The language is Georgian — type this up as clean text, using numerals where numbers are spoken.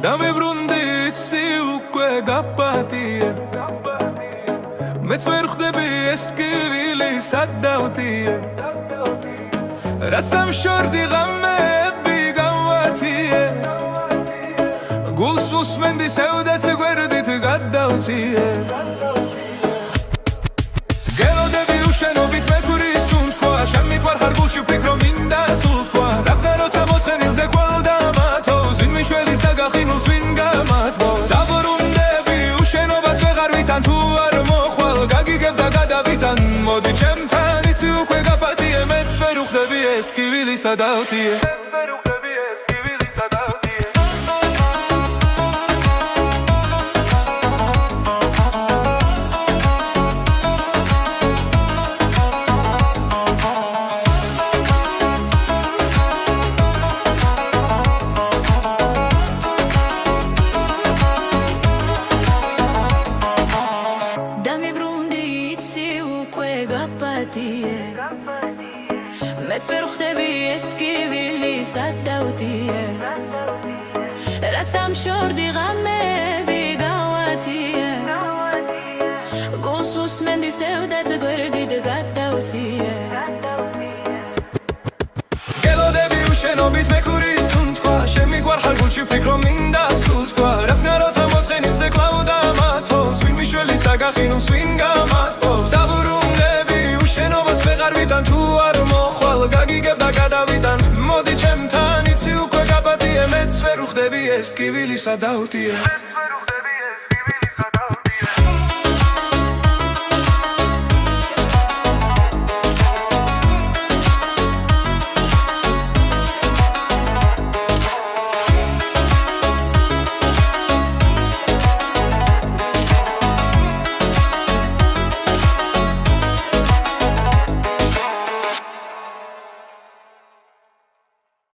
დამებრუნდი იცი უკვე გაპატიე მეც ვერ ხვდები ეს ტკივილი სად დავტიე რაც დამშორდი ღამეები გავათიე გულს უსმენდი სევდაც გვერდით გადავწიე გელოდები უშენობით მეფრის უთქვა შემიყვარ ხარ გულში ვფიქრო მინდა სულ თქვა რაგდა როცა მოწყენილზე გვალდა მათოს ვინ მიშველის და გახინულს ვინ გამათბოს დაბრუნდები უშენობას ვეღარ ვითან თუ არ მოხვალ გაგიგებ და გადავითან მოდი ჩემთან იცი უკვე გაპატიე მეც ვერ უხდები ეს ტკივილი სად ავტიე მეც ვერ ხვდები ეს ტკივილი სად დავტიე რაც დამშორდი ღამეები გავათიე გულს უსმენდი სევდაც გვერდით გადავწიე გელოდები უშენობით მეფრის უთქვა შემიყვარ ხარ გულში ვფიქრო მინდა სულ თქვა რადგან როცა მოწყენილზე კლავდა მათოს ვინ მიშველის და გახინულს ვინ გამათბოს დაბრუნდები უშენობას ვეღარ ვითან თუ არ მოხვალ გაგიგებ და გადავითან მოდი ჩემთან იცი უკვე გაპატიე მეც ვერ უხდები ეს ტკივილი სად ავტიე